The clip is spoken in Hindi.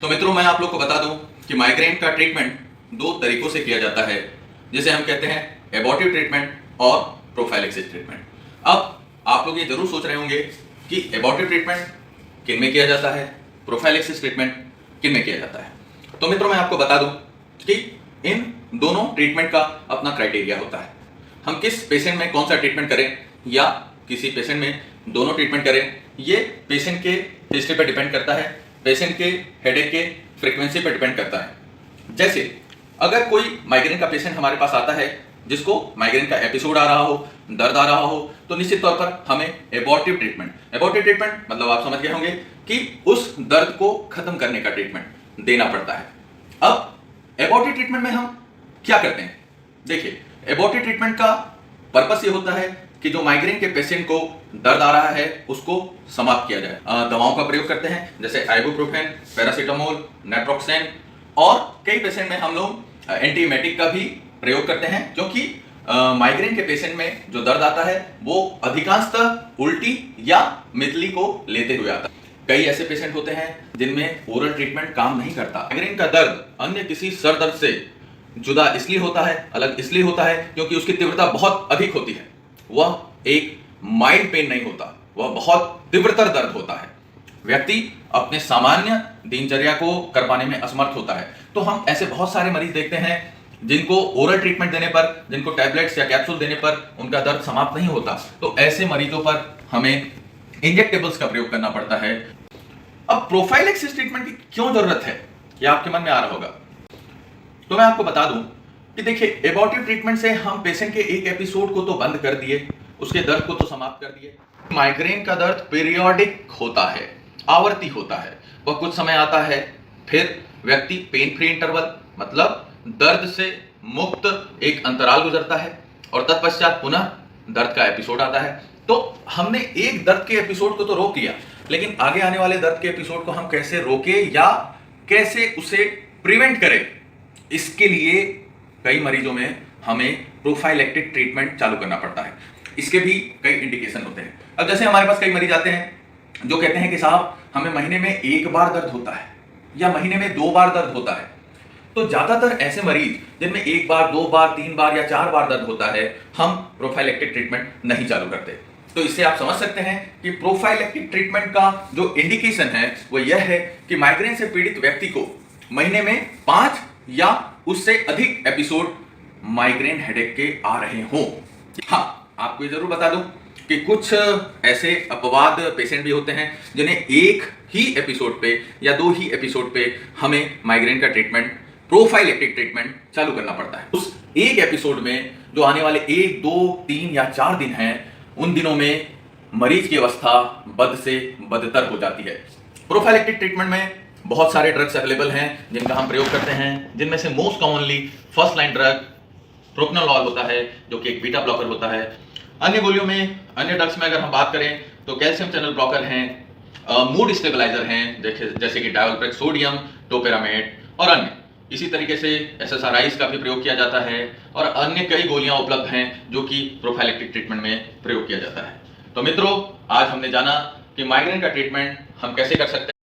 तो मित्रों, मैं आप लोग को बता दूं कि माइग्रेन का ट्रीटमेंट दो तरीकों से किया जाता है, जिसे हम कहते हैं एबॉर्टिव ट्रीटमेंट और प्रोफाइलैक्सिस ट्रीटमेंट। अब आप लोग ये जरूर सोच रहे होंगे कि एबॉर्टिव ट्रीटमेंट किन में किया जाता है, प्रोफाइलैक्सिस ट्रीटमेंट किन में किया जाता है। तो मित्रों, मैं आपको बता दूं कि इन दोनों ट्रीटमेंट का अपना क्राइटेरिया होता है। हम किस पेशेंट में कौन सा ट्रीटमेंट करें या किसी पेशेंट में दोनों ट्रीटमेंट करें, ये पेशेंट के हिस्ट्री पर डिपेंड करता है, पेशेंट के हेडेक के फ्रीक्वेंसी पर डिपेंड करता है। जैसे अगर कोई माइग्रेन का पेशेंट हमारे पास आता है जिसको माइग्रेन का एपिसोड आ रहा हो, दर्द आ रहा हो, तो निश्चित तौर पर हमें एबॉर्टिव ट्रीटमेंट मतलब आप समझ गए होंगे कि उस दर्द को खत्म करने का ट्रीटमेंट देना पड़ता है। अब एबॉर्टिव ट्रीटमेंट में हम क्या करते हैं? देखिए, एबॉर्टिव ट्रीटमेंट का पर्पस ये होता है कि जो माइग्रेन के पेशेंट को दर्द आ रहा है उसको समाप्त किया जाए। दवाओं का प्रयोग करते हैं जैसे आइबुप्रोफेन, पैरासीटामोल, नेट्रोक्सेन, और कई पेशेंट में हम लोग एंटीएमेटिक का भी प्रयोग करते हैं, क्योंकि माइग्रेन के पेशेंट में जो दर्द आता है वो अधिकांशतः उल्टी या मितली को लेते हुए आता है। कई ऐसे पेशेंट होते हैं जिनमें ओरल ट्रीटमेंट काम नहीं करता। माइग्रेन का दर्द अन्य किसी सर दर्द से जुदा इसलिए होता है, अलग इसलिए होता है क्योंकि उसकी तीव्रता बहुत अधिक होती है। वह एक माइल्ड पेन नहीं होता, वह बहुत तीव्रतर दर्द होता है। व्यक्ति अपने सामान्य दिनचर्या को कर पाने में असमर्थ होता है। तो हम ऐसे बहुत सारे मरीज देखते हैं जिनको ओरल ट्रीटमेंट देने पर, जिनको टैबलेट्स या कैप्सूल देने पर उनका दर्द समाप्त नहीं होता। तो ऐसे मरीजों पर हमें इंजेक्टेबल्स का प्रयोग करना पड़ता है। अब प्रोफाइलैक्सिस ट्रीटमेंट की क्यों जरूरत है, यह आपके मन में आ रहा होगा। तो मैं आपको बता दूं कि देखिए, एबॉर्टिव ट्रीटमेंट से हम पेशेंट के एक एपिसोड को तो बंद कर दिए, उसके दर्द को तो समाप्त कर दिए। माइग्रेन का दर्द पीरियोडिक होता है, आवर्ती होता है। वह कुछ समय आता है, फिर व्यक्ति पेन फ्री इंटरवल मतलब दर्द से मुक्त एक अंतराल गुजरता है, और तत्पश्चात पुनः दर्द का एपिसोड आता है। तो हमने एक दर्द के एपिसोड को तो रोक लिया, लेकिन आगे आने वाले दर्द के एपिसोड को हम कैसे रोके या कैसे उसे प्रिवेंट करें, इसके लिए कई मरीजों में हमें प्रोफाइलैक्टिक ट्रीटमेंट चालू करना पड़ता है। इसके भी कई इंडिकेशन होते हैं। अब जैसे हमारे पास कई मरीज आते हैं जो कहते हैं कि साहब, हमें महीने में एक बार दर्द होता है या महीने में 2 बार दर्द होता है। तो ज्यादातर ऐसे मरीज जिनमें 1 बार, 2 बार, 3 बार या 4 बार दर्द होता है, हम प्रोफाइलैक्टिक ट्रीटमेंट नहीं चालू करते। तो इससे आप समझ सकते हैं कि प्रोफाइलैक्टिक ट्रीटमेंट का जो इंडिकेशन है वो यह है कि माइग्रेन से पीड़ित व्यक्ति को महीने में 5 या उससे अधिक एपिसोड माइग्रेन हेडेक के आ रहे हों। हाँ, आपको ये जरूर बता दूं कि कुछ ऐसे अपवाद पेशेंट भी होते हैं जिन्हें एक ही एपिसोड पे या 2 ही एपिसोड पे हमें माइग्रेन का ट्रीटमेंट, प्रोफाइलैक्टिक ट्रीटमेंट चालू करना पड़ता है। उस एक एपिसोड में जो आने वाले 1, 2, 3 या 4 दिन हैं, उन दिनों में मरीज की अवस्था बद से बदतर हो जाती है। प्रोफाइलैक्टिक ट्रीटमेंट में बहुत सारे ड्रग्स अवेलेबल हैं जिनका हम प्रयोग करते हैं, जिनमें से most commonly first line drug propranolol होता है, जो कि एक बीटा ब्लॉकर होता है। अन्य गोलियों में, अन्य ड्रग्स में अगर हम बात करें तो कैल्शियम चैनल ब्लॉकर हैं, मूड स्टेबलाइजर हैं जैसे कि डायल्प्रेक्स सोडियम, टोपेरामेट और अन्य। इसी तरीके से SSRIs का भी प्रयोग किया जाता है, और अन्य कई गोलियां उपलब्ध हैं जो कि प्रोफाइलैक्टिक ट्रीटमेंट में प्रयोग किया जाता है। तो मित्रों, आज हमने जाना कि माइग्रेन का ट्रीटमेंट हम कैसे कर सकते हैं।